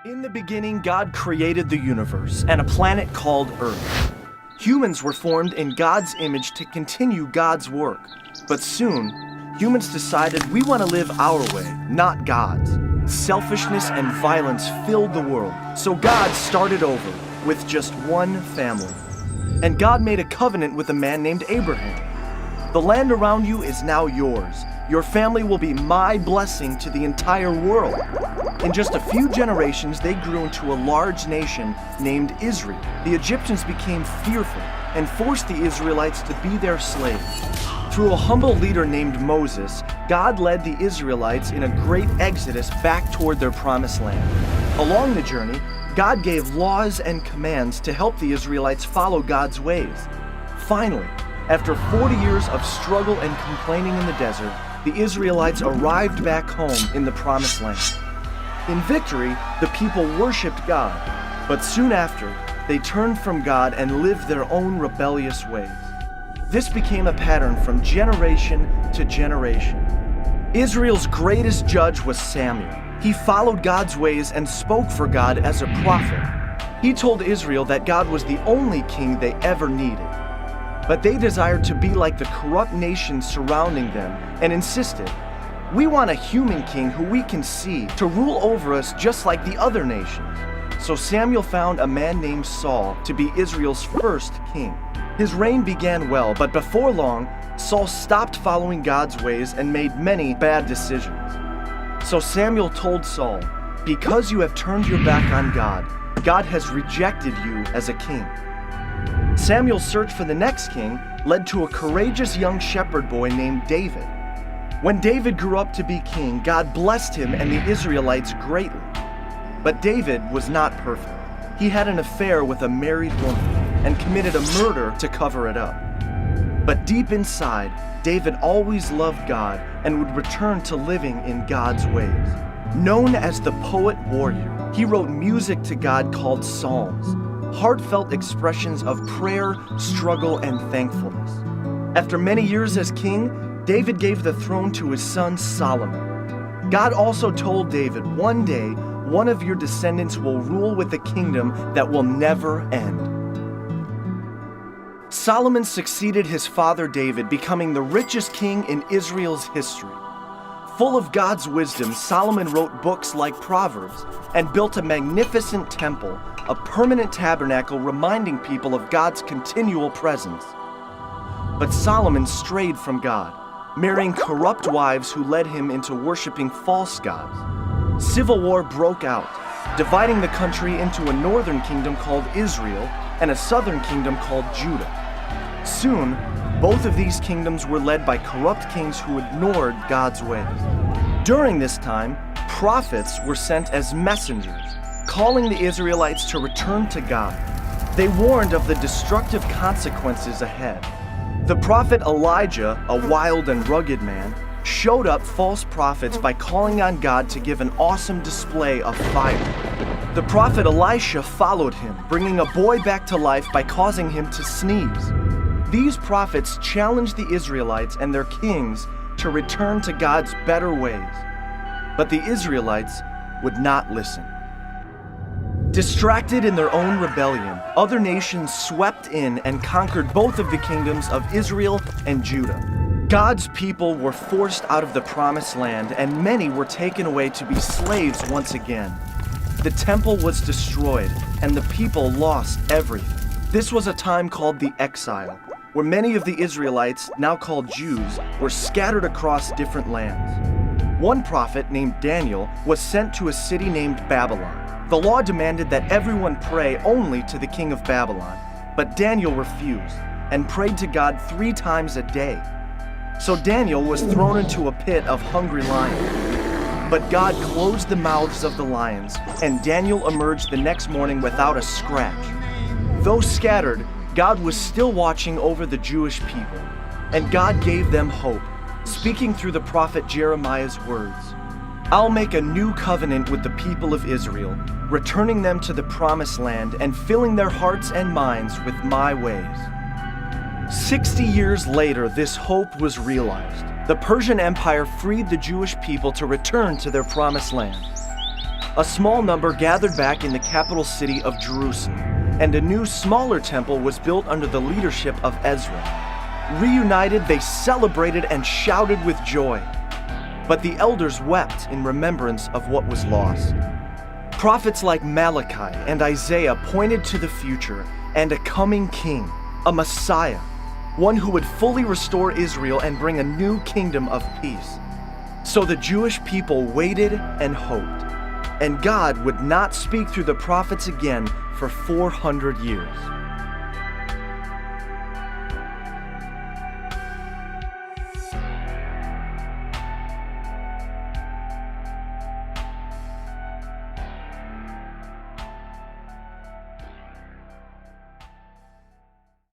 In the beginning, God created the universe and a planet called Earth. Humans were formed in God's image to continue God's work. But soon, humans decided we want to live our way, not God's. Selfishness and violence filled the world, so God started over with just one family. And God made a covenant with a man named Abraham. The land around you is now yours. Your family will be my blessing to the entire world. In just a few generations, they grew into a large nation named Israel. The Egyptians became fearful and forced the Israelites to be their slaves. Through a humble leader named Moses, God led the Israelites in a great exodus back toward their promised land. Along the journey, God gave laws and commands to help the Israelites follow God's ways. Finally, after 40 years of struggle and complaining in the desert, the Israelites arrived back home in the promised land. In victory, the people worshipped God, but soon after, they turned from God and lived their own rebellious ways. This became a pattern from generation to generation. Israel's greatest judge was Samuel. He followed God's ways and spoke for God as a prophet. He told Israel that God was the only king they ever needed. But they desired to be like the corrupt nations surrounding them and insisted, "We want a human king who we can see to rule over us just like the other nations." So Samuel found a man named Saul to be Israel's first king. His reign began well, but before long, Saul stopped following God's ways and made many bad decisions. So Samuel told Saul, "Because you have turned your back on God, God has rejected you as a king." Samuel's search for the next king led to a courageous young shepherd boy named David. When David grew up to be king, God blessed him and the Israelites greatly. But David was not perfect. He had an affair with a married woman and committed a murder to cover it up. But deep inside, David always loved God and would return to living in God's ways. Known as the poet warrior, he wrote music to God called psalms, heartfelt expressions of prayer, struggle, and thankfulness. After many years as king, David gave the throne to his son Solomon. God also told David, "One day, one of your descendants will rule with a kingdom that will never end." Solomon succeeded his father David, becoming the richest king in Israel's history. Full of God's wisdom, Solomon wrote books like Proverbs and built a magnificent temple, a permanent tabernacle reminding people of God's continual presence. But Solomon strayed from God, marrying corrupt wives who led him into worshiping false gods. Civil war broke out, dividing the country into a northern kingdom called Israel and a southern kingdom called Judah. Soon, both of these kingdoms were led by corrupt kings who ignored God's ways. During this time, prophets were sent as messengers, calling the Israelites to return to God. They warned of the destructive consequences ahead. The prophet Elijah, a wild and rugged man, showed up false prophets by calling on God to give an awesome display of fire. The prophet Elisha followed him, bringing a boy back to life by causing him to sneeze. These prophets challenged the Israelites and their kings to return to God's better ways. But the Israelites would not listen. Distracted in their own rebellion, other nations swept in and conquered both of the kingdoms of Israel and Judah. God's people were forced out of the promised land, and many were taken away to be slaves once again. The temple was destroyed, and the people lost everything. This was a time called the exile, where many of the Israelites, now called Jews, were scattered across different lands. One prophet named Daniel was sent to a city named Babylon. The law demanded that everyone pray only to the king of Babylon, but Daniel refused and prayed to God 3 times a day. So Daniel was thrown into a pit of hungry lions. But God closed the mouths of the lions, and Daniel emerged the next morning without a scratch. Though scattered, God was still watching over the Jewish people, and God gave them hope, speaking through the prophet Jeremiah's words. I'll make a new covenant with the people of Israel, returning them to the promised land and filling their hearts and minds with my ways. 60 years later, this hope was realized. The Persian Empire freed the Jewish people to return to their promised land. A small number gathered back in the capital city of Jerusalem, and a new, smaller temple was built under the leadership of Ezra. Reunited, they celebrated and shouted with joy. But the elders wept in remembrance of what was lost. Prophets like Malachi and Isaiah pointed to the future and a coming king, a Messiah, one who would fully restore Israel and bring a new kingdom of peace. So the Jewish people waited and hoped, and God would not speak through the prophets again for 400 years.